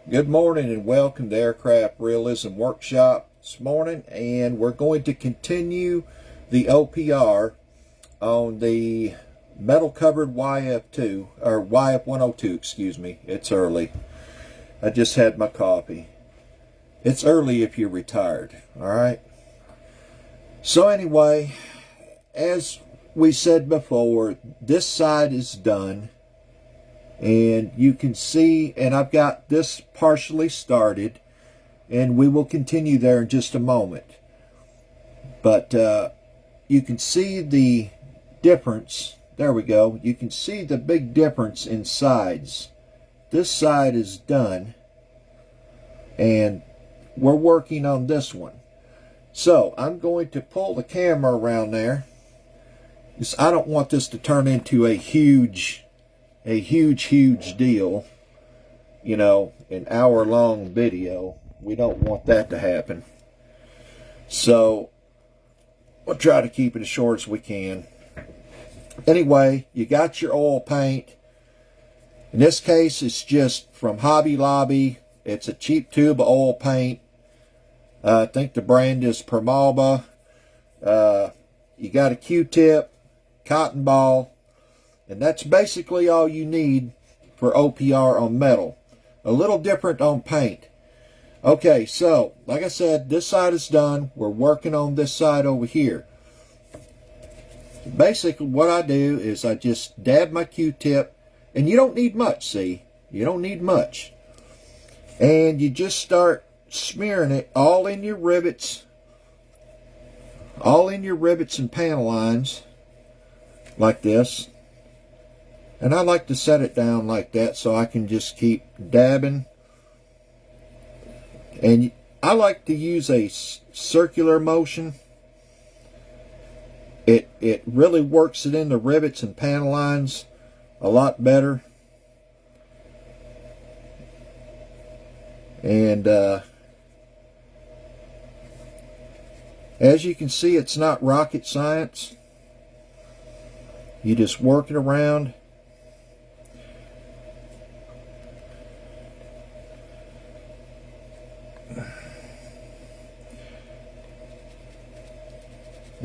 Good morning and welcome to Aircraft Realism Workshop this morning, and we're going to continue the OPR on the metal covered YF2 or YF102, excuse me. It's early. I just had my coffee. It's early if you're retired, all right? So anyway, as we said before, this side is done. And you can see, and I've got this partially started, and we will continue there in just a moment. But you can see the difference. There we go. You can see the big difference in sides. This side is done, and we're working on this one. So I'm going to pull the camera around there, because I don't want this to turn into a huge deal, you know, an hour-long video. We don't want that to happen. So we'll try to keep it as short as we can. Anyway, you got your oil paint. In this case, it's just from Hobby Lobby. It's a cheap tube of oil paint. I think the brand is Permalba. You got a Q-tip, cotton ball, and that's basically all you need for OPR on metal. A little different on paint. Okay, so, like I said, this side is done. We're working on this side over here. Basically, what I do is I just dab my Q-tip, and you don't need much, see? You don't need much. And you just start smearing it all in your rivets. All in your rivets and panel lines. Like this. And I like to set it down like that so I can just keep dabbing. And I like to use a circular motion. It really works it in the rivets and panel lines a lot better. And as you can see, it's not rocket science. You just work it around.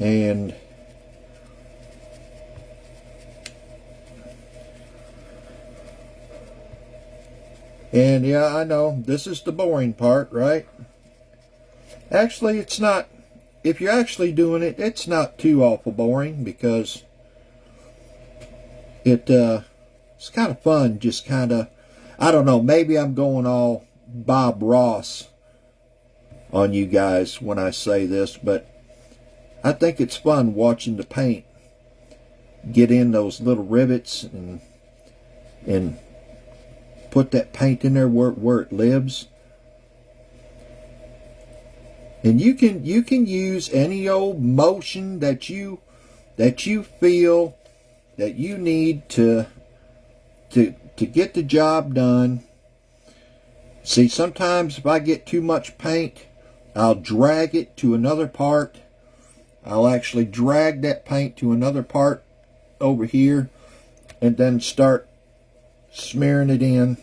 And yeah, I know, this is the boring part, right? Actually, it's not. If you're actually doing it, it's not too awful boring, because it's kind of fun, just kind of, I don't know, maybe I'm going all Bob Ross on you guys when I say this, but I think it's fun watching the paint get in those little rivets and put that paint in there where it lives. And you can use any old motion that you feel that you need to get the job done. See, sometimes if I get too much paint, I'll drag it to another part. I'll actually drag that paint to another part over here and then start smearing it in.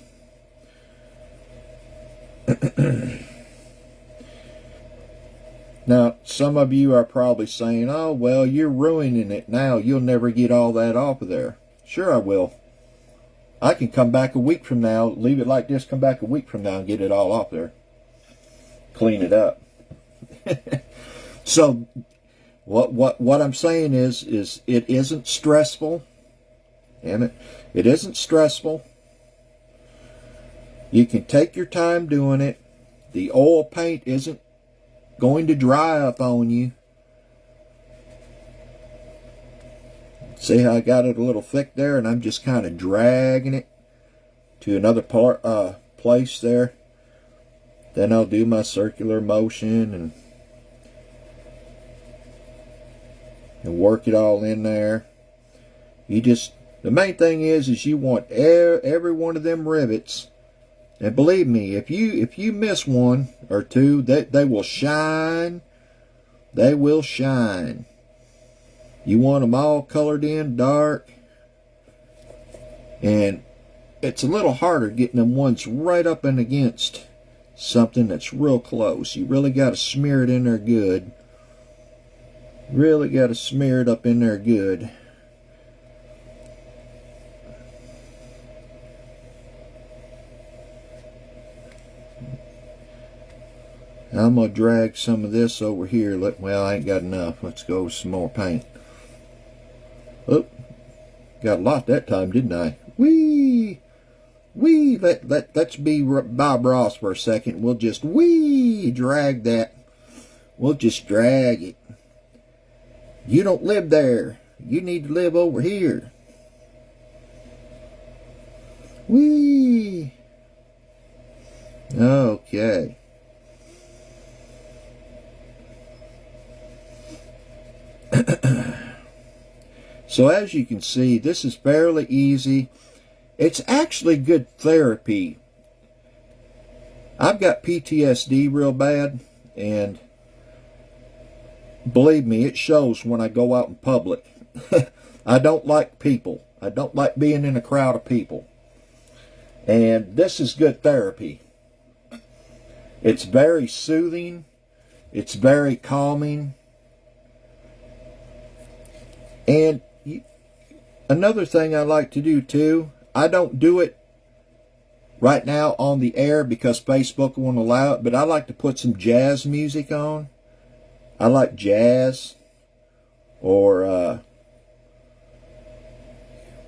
Now, some of you are probably saying, oh, well, you're ruining it now. You'll never get all that off of there. Sure I will. I can come back a week from now, leave it like this, come back a week from now and get it all off there. Clean it up. So, what I'm saying is it isn't stressful. Damn it. It isn't stressful. You can take your time doing it. The oil paint isn't going to dry up on you. See how I got it a little thick there, and I'm just kind of dragging it to another place there. Then I'll do my circular motion and work it all in there. The main thing is you want every one of them rivets. And believe me, if you miss one or two, they will shine. They will shine. You want them all colored in dark. And it's a little harder getting them ones right up and against something that's real close. You really got to smear it in there good. Really got to smear it up in there good. Now I'm going to drag some of this over here. Well, I ain't got enough. Let's go with some more paint. Oh, got a lot that time, didn't I? Whee! Whee! Let's be Bob Ross for a second. We'll just drag that. We'll just drag it. You don't live there. You need to live over here. Whee! Okay. So as you can see, this is fairly easy. It's actually good therapy. I've got PTSD real bad, and believe me, it shows when I go out in public. I don't like people. I don't like being in a crowd of people. And this is good therapy. It's very soothing. It's very calming. And another thing I like to do too, I don't do it right now on the air because Facebook won't allow it, but I like to put some jazz music on. I like jazz, or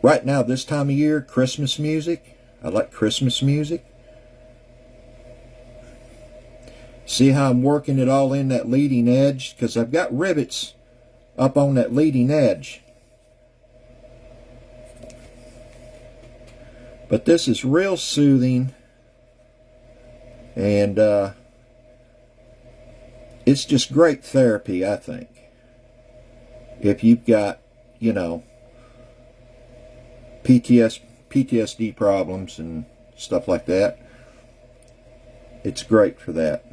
right now this time of year, Christmas music. I like Christmas music. See how I'm working it all in that leading edge? Because I've got rivets up on that leading edge. But this is real soothing, and it's just great therapy, I think. If you've got, you know, PTSD problems and stuff like that, it's great for that.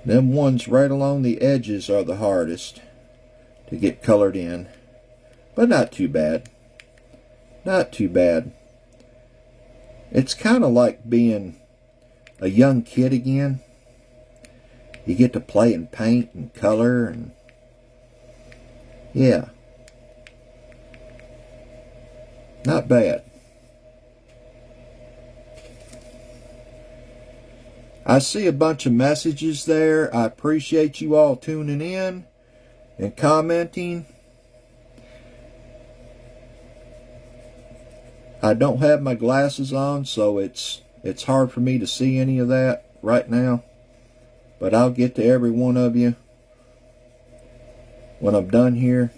Them ones right along the edges are the hardest to get colored in, but not too bad. Not too bad. It's kind of like being a young kid again. You get to play and paint and color, and yeah, not bad. I see a bunch of messages there. I appreciate you all tuning in and commenting. I don't have my glasses on, so it's hard for me to see any of that right now. But I'll get to every one of you when I'm done here.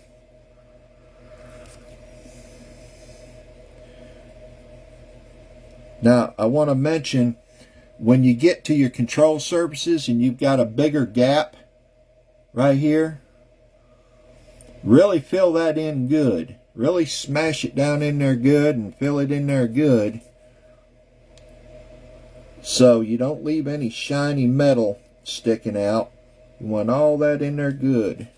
Now, I want to mention, when you get to your control surfaces and you've got a bigger gap right here, really fill that in good. Really smash it down in there good and fill it in there good, so you don't leave any shiny metal sticking out. You want all that in there good.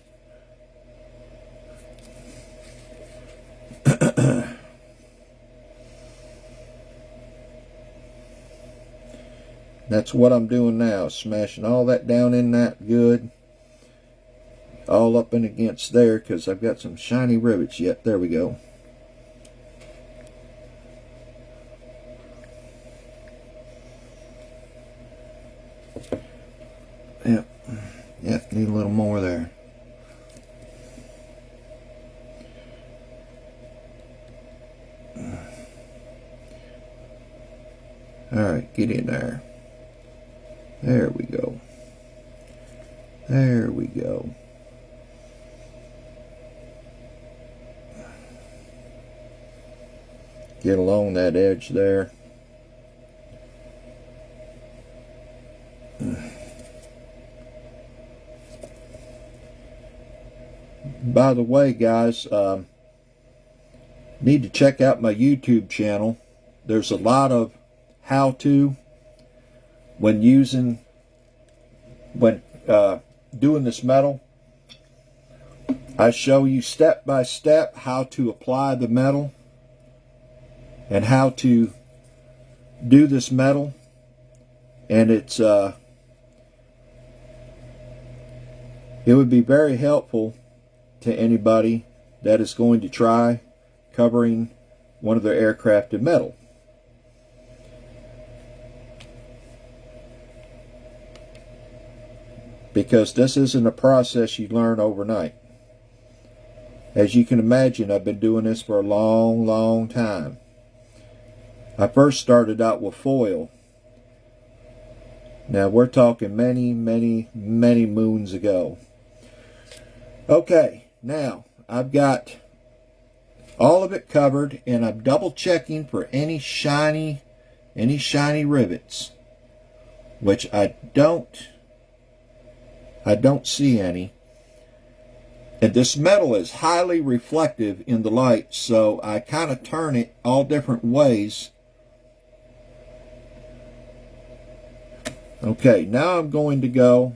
That's what I'm doing now, smashing all that down in that good. All up and against there, because I've got some shiny rivets yet. There we go. Yep, need a little more there. Alright, get in there. There we go. There we go. Get along that edge there. By the way, guys, need to check out my YouTube channel. There's a lot of how-to when doing this metal. I show you step by step how to apply the metal and how to do this metal, and it would be very helpful to anybody that is going to try covering one of their aircraft in metal. Because this isn't a process you learn overnight. As you can imagine, I've been doing this for a long, long time. I first started out with foil. Now we're talking many, many, many moons ago. Okay, now I've got all of it covered, and I'm double checking for any shiny rivets, which I don't see any. And this metal is highly reflective in the light, so I kind of turn it all different ways. Okay, now I'm going to go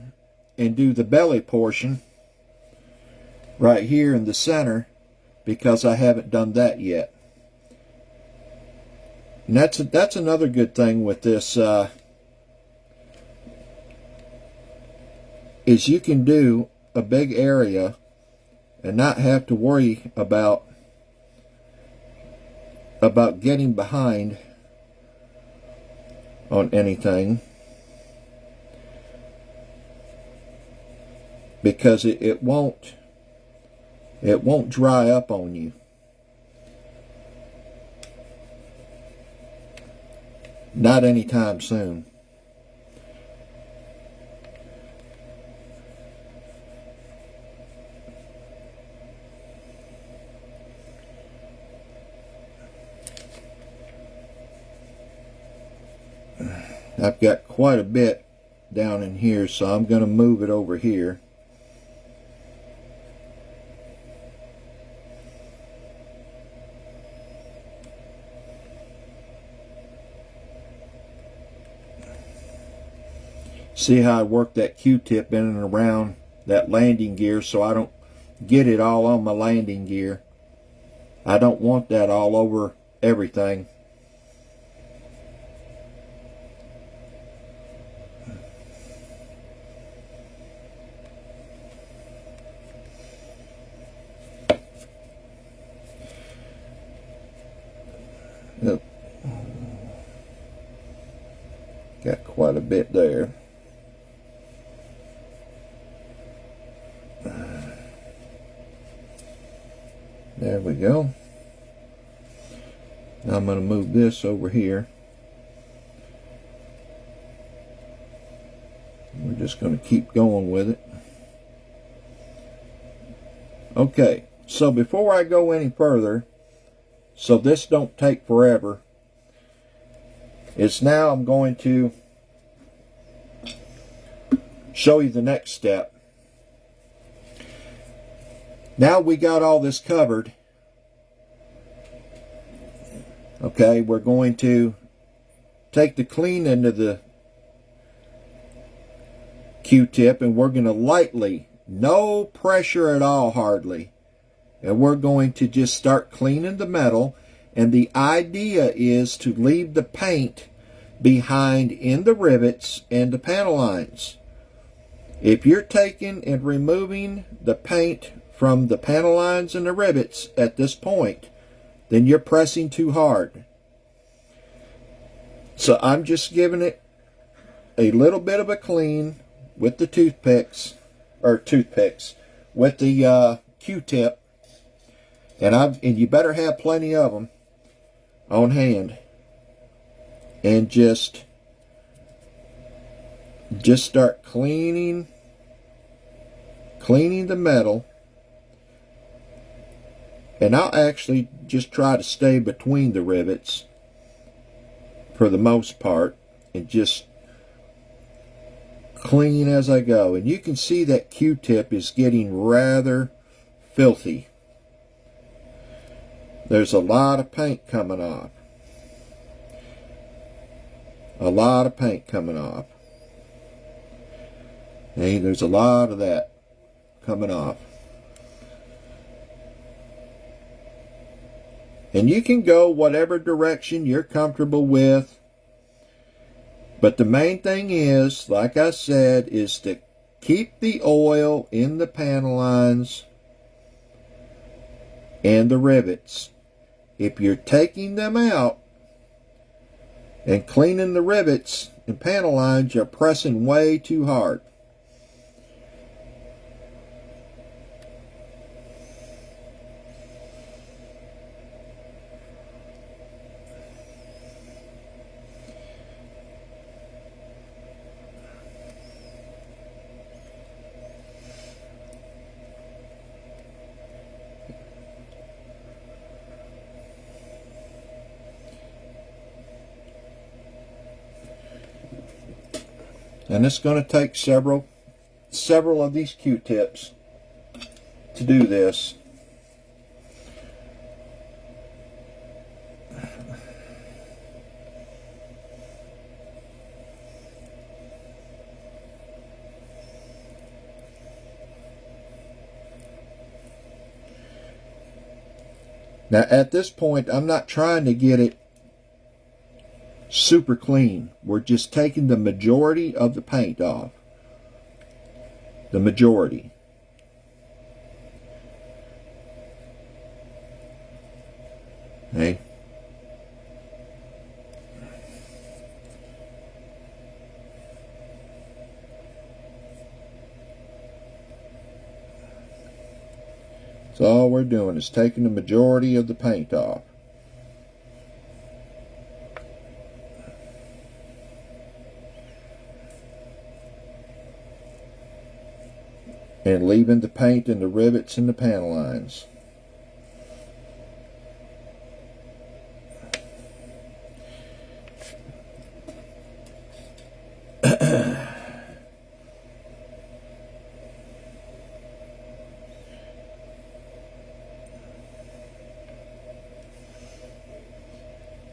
and do the belly portion right here in the center, because I haven't done that yet. And that's another good thing with this, is you can do a big area and not have to worry about getting behind on anything, because it won't dry up on you. Not anytime soon. I've got quite a bit down in here, so I'm going to move it over here. See how I work that Q-tip in and around that landing gear so I don't get it all on my landing gear. I don't want that all over everything. Yep. Got quite a bit there. There we go. Now I'm going to move this over here. We're just going to keep going with it. Okay, so before I go any further, so this don't take forever, it's now I'm going to show you the next step. Now we got all this covered. Okay, we're going to take the clean end of the Q-tip, and we're going to lightly, no pressure at all hardly, and we're going to just start cleaning the metal. And the idea is to leave the paint behind in the rivets and the panel lines. If you're taking and removing the paint from the panel lines and the rivets at this point, then you're pressing too hard. So I'm just giving it a little bit of a clean with the toothpicks, with the Q-tip, and you better have plenty of them on hand, and just start cleaning the metal. And I'll actually just try to stay between the rivets for the most part, and just clean as I go. And you can see that Q-tip is getting rather filthy. There's a lot of paint coming off. A lot of paint coming off. Hey, there's a lot of that coming off. And you can go whatever direction you're comfortable with. But the main thing is, like I said, is to keep the oil in the panel lines and the rivets. If you're taking them out and cleaning the rivets and panel lines, you're pressing way too hard. And it's going to take several of these Q-tips to do this. Now at this point, I'm not trying to get it super clean. We're just taking the majority of the paint off. The majority. Okay. So all we're doing is taking the majority of the paint off. And leaving the paint in the rivets and the panel lines.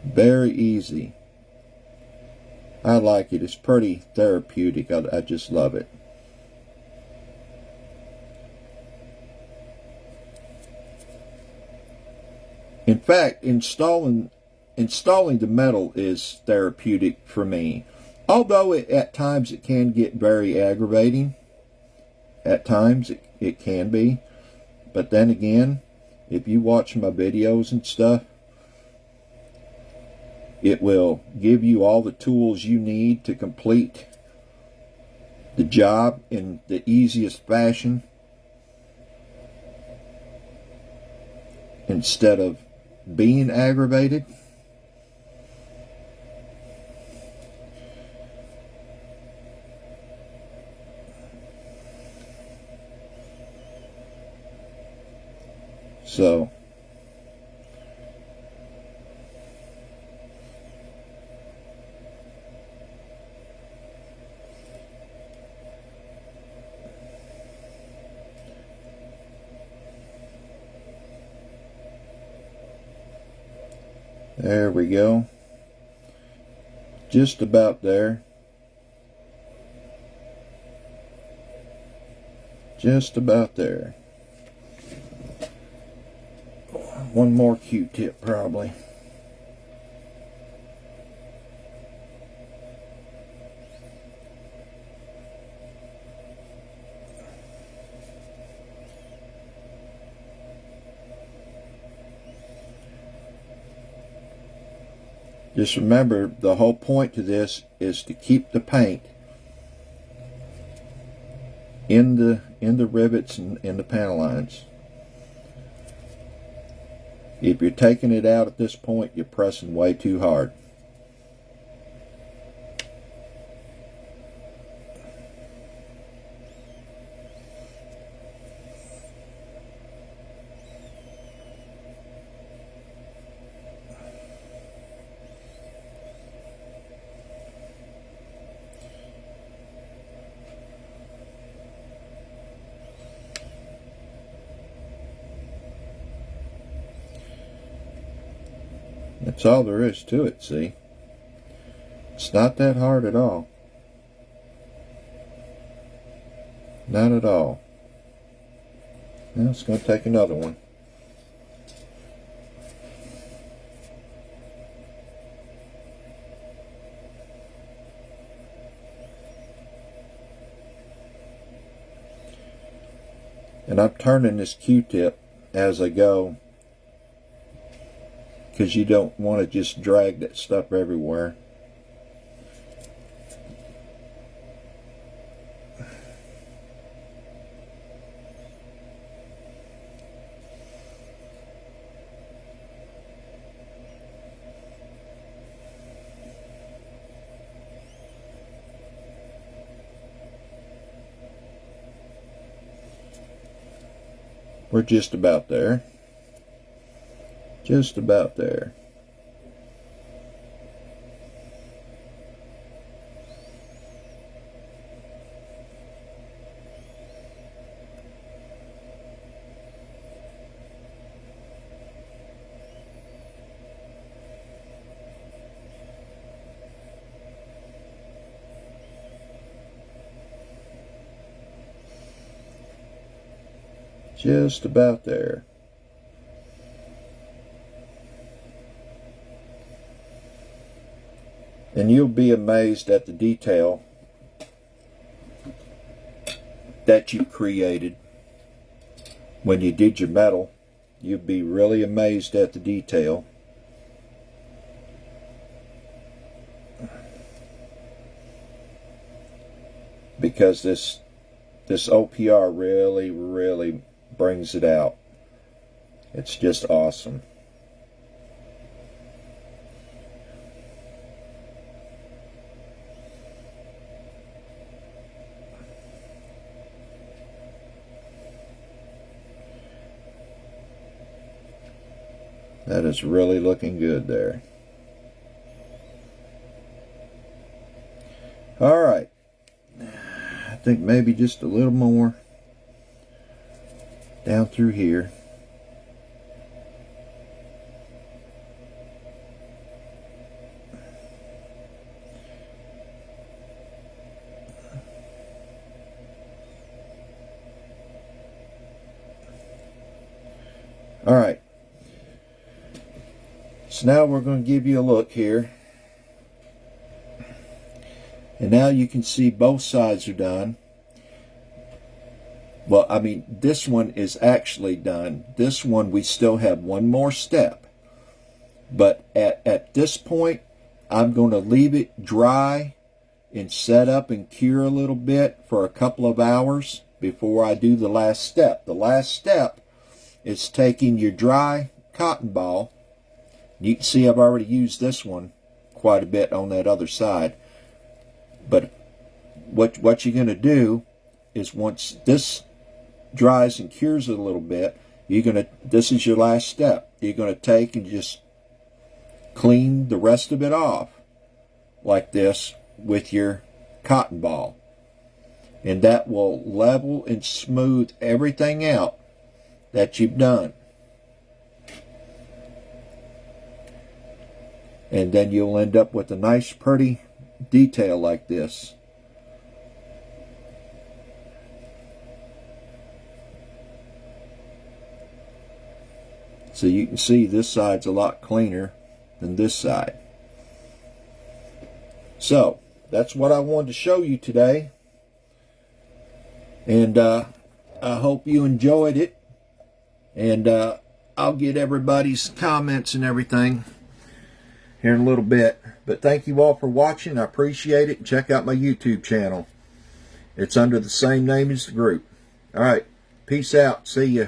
Very easy. I like it. It's pretty therapeutic. I just love it. In fact, installing the metal is therapeutic for me. Although at times it can get very aggravating. At times it can be. But then again, if you watch my videos and stuff, it will give you all the tools you need to complete the job in the easiest fashion, instead of being aggravated. So there we go. Just about there. Just about there. One more Q-tip probably. Just remember, the whole point to this is to keep the paint in the rivets and in the panel lines. If you're taking it out at this point, you're pressing way too hard. That's all there is to it, see? It's not that hard at all. Not at all. Now it's going to take another one. And I'm turning this Q-tip as I go, because you don't want to just drag that stuff everywhere. We're just about there. Just about there. Just about there. And you'll be amazed at the detail that you created when you did your metal. You'll be really amazed at the detail. Because this OPR really brings it out. It's just awesome. That is really looking good there. All right. I think maybe just a little more down through here. All right. So now we're going to give you a look here. And now you can see both sides are done. Well, I mean, this one is actually done. This one, we still have one more step. But at this point, I'm going to leave it dry and set up and cure a little bit for a couple of hours before I do the last step. The last step is taking your dry cotton ball. You can see I've already used this one quite a bit on that other side. But what you're going to do is, once this dries and cures it a little bit, this is your last step. You're going to take and just clean the rest of it off like this with your cotton ball. And that will level and smooth everything out that you've done. And then you'll end up with a nice pretty detail like this. So you can see this side's a lot cleaner than this side. So that's what I wanted to show you today. And I hope you enjoyed it. And I'll get everybody's comments and everything here in a little bit. But thank you all for watching. I appreciate it. Check out my YouTube channel. It's under the same name as the group. All right. Peace out. See ya.